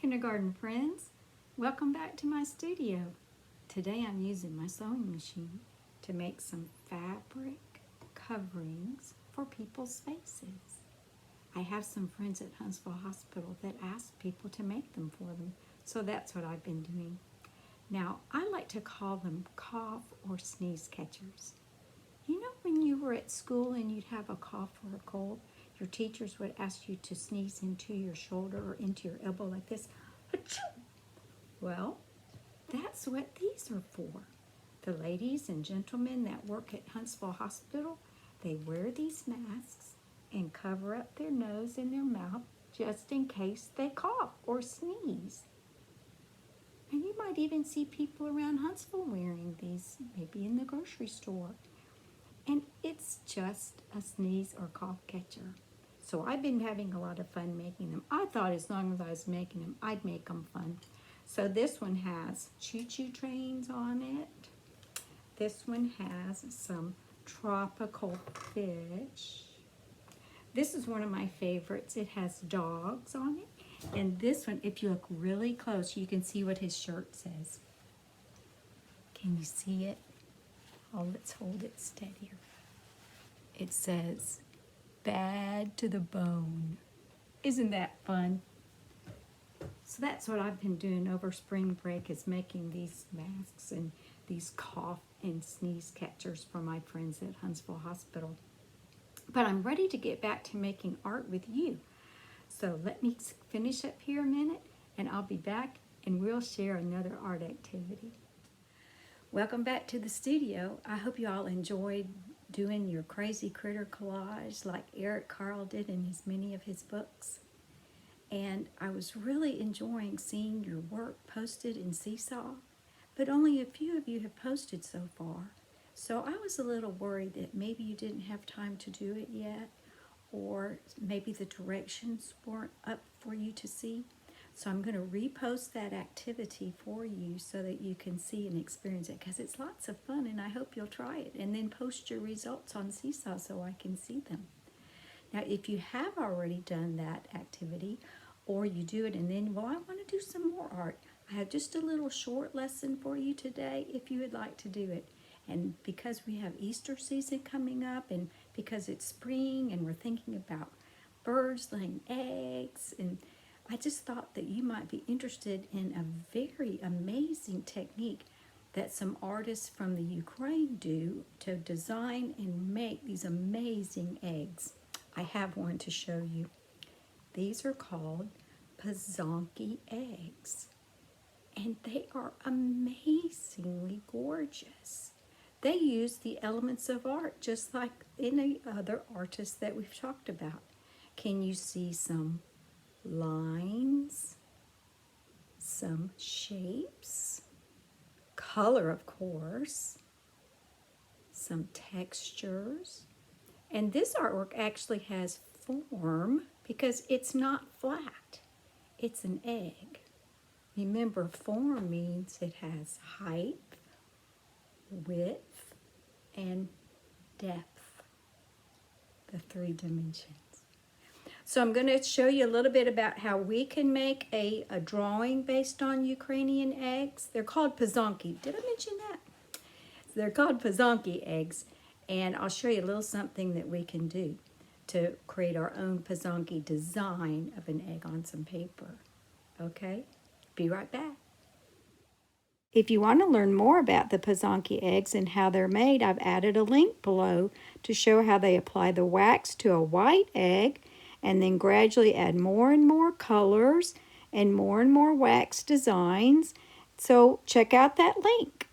kindergarten friends. Welcome back to my studio. Today I'm using my sewing machine to make some fabric coverings for people's faces. I have some friends at Huntsville Hospital that ask people to make them for them, so that's what I've been doing. Now, I like to call them cough or sneeze catchers. You know when you were at school and you'd have a cough or a cold, your teachers would ask you to sneeze into your shoulder or into your elbow like this. Achoo! Well, that's what these are for. The ladies and gentlemen that work at Huntsville Hospital, they wear these masks and cover up their nose and their mouth just in case they cough or sneeze. And you might even see people around Huntsville wearing these, maybe in the grocery store. And it's just a sneeze or cough catcher. So I've been having a lot of fun making them. I thought as long as I was making them, I'd make them fun. So this one has choo-choo trains on it. This one has some tropical fish. This is one of my favorites. It has dogs on it. And this one, if you look really close, you can see what his shirt says. Can you see it? Oh, let's hold it steadier. It says, "Bad to the bone." Isn't that fun? So that's what I've been doing over spring break, is making these masks and these cough and sneeze catchers for my friends at Huntsville Hospital. But I'm ready to get back to making art with you. So let me finish up here a minute and I'll be back and we'll share another art activity. Welcome back to the studio. I hope you all enjoyed doing your crazy critter collage like Eric Carle did in many of his books. And I was really enjoying seeing your work posted in Seesaw, but only a few of you have posted so far. So I was a little worried that maybe you didn't have time to do it yet, or maybe the directions weren't up for you to see. So I'm going to repost that activity for you so that you can see and experience it, because it's lots of fun and I hope you'll try it. And then post your results on Seesaw so I can see them. Now, if you have already done that activity, or you do it and then, well, I want to do some more art, I have just a little short lesson for you today if you would like to do it. And because we have Easter season coming up, and because it's spring and we're thinking about birds laying eggs, and I just thought that you might be interested in a very amazing technique that some artists from the Ukraine do to design and make these amazing eggs. I have one to show you. These are called Pysanka eggs, and they are amazingly gorgeous. They use the elements of art just like any other artist that we've talked about. Can you see some lines, some shapes, color of course, some textures, and this artwork actually has form because it's not flat, it's an egg. Remember, form means it has height, width, and depth, the 3 dimensions. So I'm going to show you a little bit about how we can make a drawing based on Ukrainian eggs. They're called pysanki. Did I mention that? They're called pysanki eggs, and I'll show you a little something that we can do to create our own pysanki design of an egg on some paper. Okay? Be right back. If you want to learn more about the pysanki eggs and how they're made, I've added a link below to show how they apply the wax to a white egg and then gradually add more and more colors and more wax designs. So check out that link.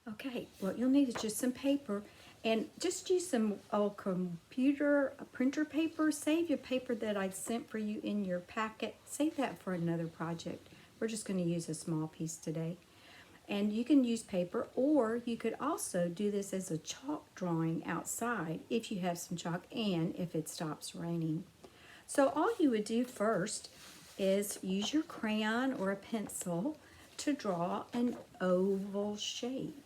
Okay, what you'll need is just some paper, and just use some old printer paper. Save your paper that I sent for you in your packet. Save that for another project. We're just going to use a small piece today. And you can use paper, or you could also do this as a chalk drawing outside if you have some chalk and if it stops raining. So all you would do first is use your crayon or a pencil to draw an oval shape.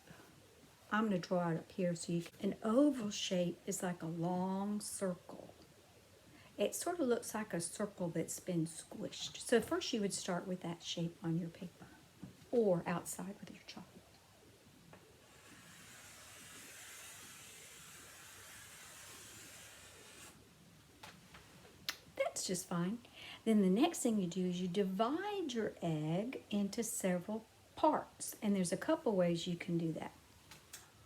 I'm going to draw it up here so you can. An oval shape is like a long circle. it sort of looks like a circle that's been squished. So first you would start with that shape on your paper or outside with your chalk. That's just fine. Then the next thing you do is you divide your egg into several parts. And there's a couple ways you can do that.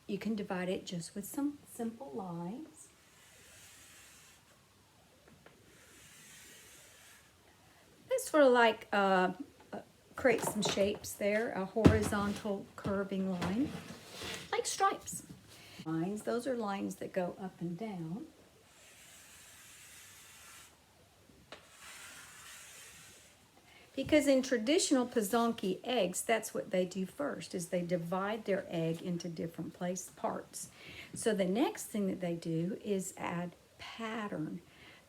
You can divide it just with some simple lines. That's sort of like create some shapes there, a horizontal curving line, like stripes. Lines, those are lines that go up and down. Because in traditional Pysanka eggs, that's what they do first, is they divide their egg into different parts. So the next thing that they do is add pattern.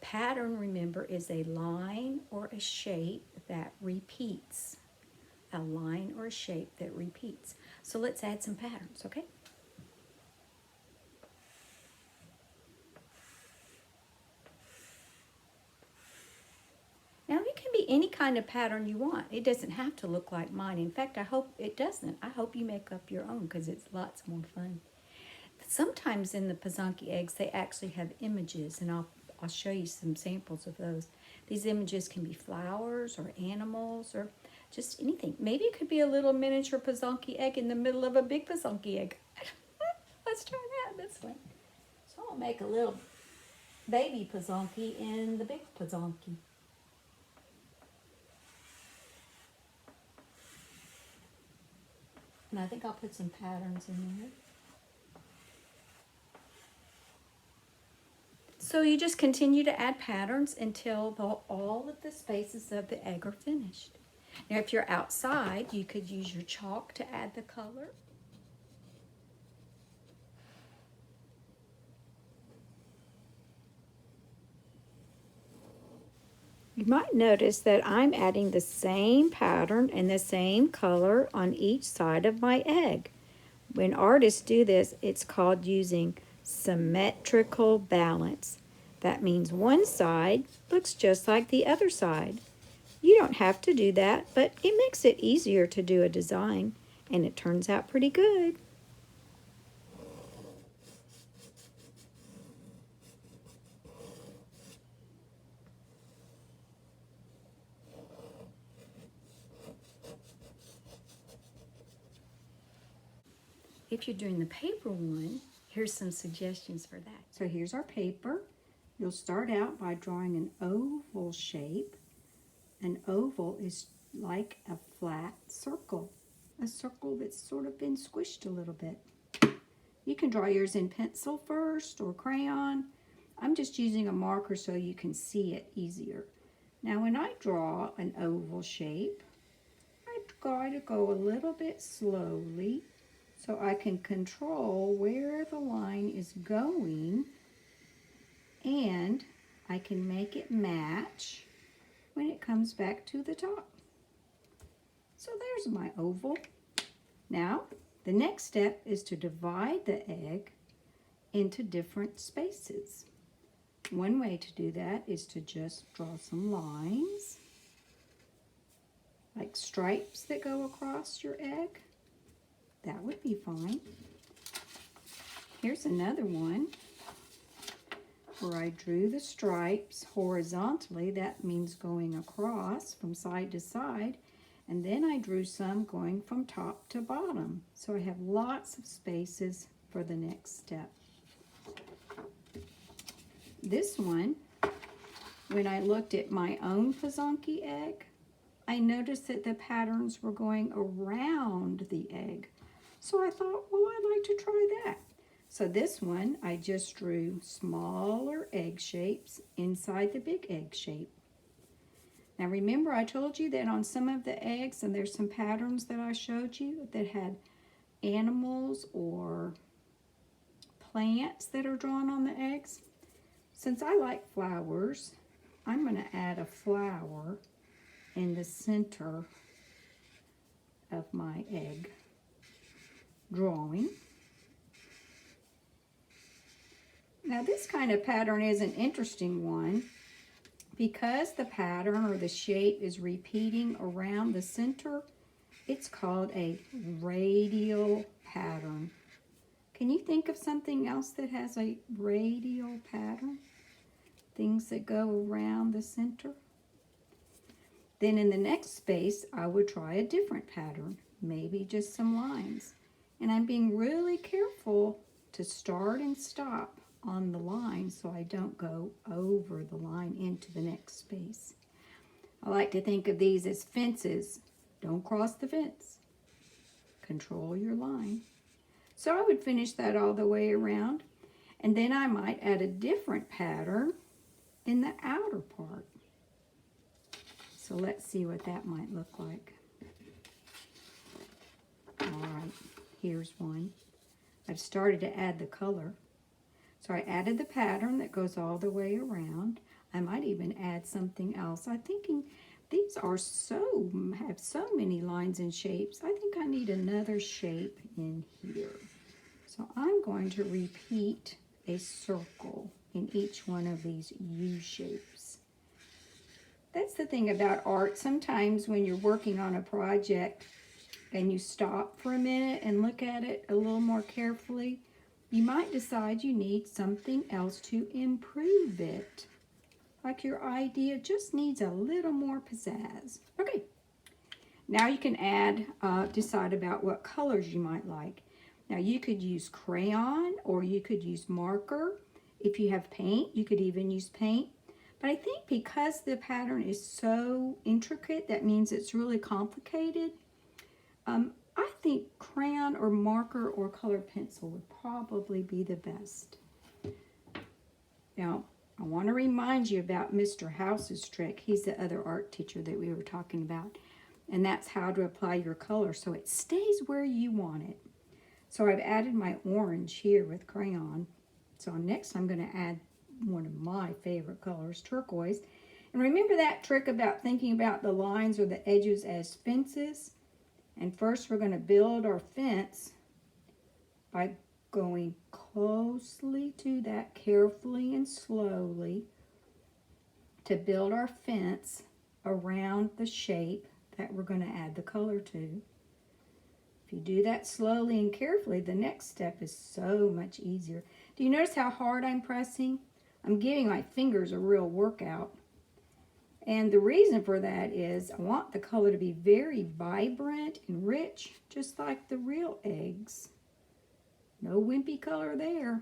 Pattern, remember, is a line or a shape that repeats. A line or a shape that repeats. So let's add some patterns, okay? Now it can be any kind of pattern you want. It doesn't have to look like mine. In fact, I hope it doesn't. I hope you make up your own because it's lots more fun. Sometimes in the Pysanka eggs, they actually have images, and I'll show you some samples of those. These images can be flowers or animals or just anything. Maybe it could be a little miniature Pysanka egg in the middle of a big Pysanka egg. Let's try that this way. So I'll make a little baby Pysanka in the big Pysanka. And I think I'll put some patterns in there. So you just continue to add patterns until all of the spaces of the egg are finished. Now if you're outside, you could use your chalk to add the color. You might notice that I'm adding the same pattern and the same color on each side of my egg. When artists do this, it's called using symmetrical balance. That means one side looks just like the other side. You don't have to do that, but it makes it easier to do a design, and it turns out pretty good. If you're doing the paper one, here's some suggestions for that. So here's our paper. You'll start out by drawing an oval shape. An oval is like a flat circle, a circle that's sort of been squished a little bit. You can draw yours in pencil first or crayon. I'm just using a marker so you can see it easier. Now when I draw an oval shape, I try to go a little bit slowly so I can control where the line is going, and I can make it match when it comes back to the top. So there's my oval. Now, the next step is to divide the egg into different spaces. One way to do that is to just draw some lines, like stripes that go across your egg. That would be fine. Here's another one where I drew the stripes horizontally. That means going across from side to side. And then I drew some going from top to bottom. So I have lots of spaces for the next step. This one, when I looked at my own Pysanka egg, I noticed that the patterns were going around the egg. So I thought, well, I'd like to try that. So this one, I just drew smaller egg shapes inside the big egg shape. Now remember, I told you that on some of the eggs, and there's some patterns that I showed you that had animals or plants that are drawn on the eggs. Since I like flowers, I'm going to add a flower in the center of my egg drawing. Now this kind of pattern is an interesting one Because the pattern or the shape is repeating around the center, it's called a radial pattern. Can you think of something else that has a radial pattern? Things that go around the center? Then in the next space, I would try a different pattern, maybe just some lines. And I'm being really careful to start and stop on the line so I don't go over the line into the next space. I like to think of these as fences. Don't cross the fence. Control your line. So I would finish that all the way around, and then I might add a different pattern in the outer part. So let's see what that might look like. All right, here's one. I've started to add the color. So I added the pattern that goes all the way around. I might even add something else. I'm thinking these have so many lines and shapes. I think I need another shape in here. So I'm going to repeat a circle in each one of these U shapes. That's the thing about art. Sometimes when you're working on a project and you stop for a minute and look at it a little more carefully, you might decide you need something else to improve it. Like your idea just needs a little more pizzazz. Okay, now you can decide about what colors you might like. Now you could use crayon or you could use marker. If you have paint, you could even use paint. But I think because the pattern is so intricate, that means it's really complicated. I think crayon or marker or colored pencil would probably be the best. Now, I want to remind you about Mr. House's trick. He's the other art teacher that we were talking about. And that's how to apply your color so it stays where you want it. So I've added my orange here with crayon. So next I'm going to add one of my favorite colors, turquoise. And remember that trick about thinking about the lines or the edges as fences? And first we're going to build our fence by going closely to that, carefully and slowly, to build our fence around the shape that we're going to add the color to. If you do that slowly and carefully, the next step is so much easier. Do you notice how hard I'm pressing? I'm giving my fingers a real workout. And the reason for that is I want the color to be very vibrant and rich, just like the real eggs. No wimpy color there.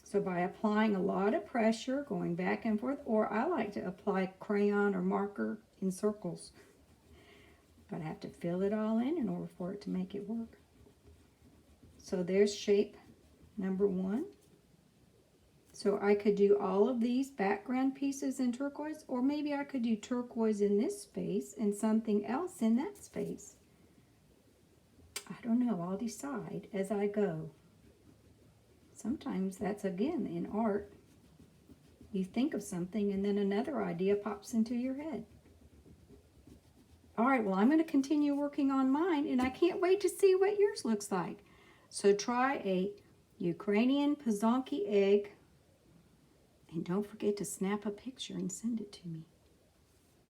So by applying a lot of pressure, going back and forth, or I like to apply crayon or marker in circles. But I have to fill it all in order for it to make it work. So there's shape number one. So I could do all of these background pieces in turquoise, or maybe I could do turquoise in this space and something else in that space. I don't know, I'll decide as I go. Sometimes that's, again, in art. You think of something and then another idea pops into your head. All right, well, I'm going to continue working on mine, and I can't wait to see what yours looks like. So try a Ukrainian Pysanka egg. And don't forget to snap a picture and send it to me.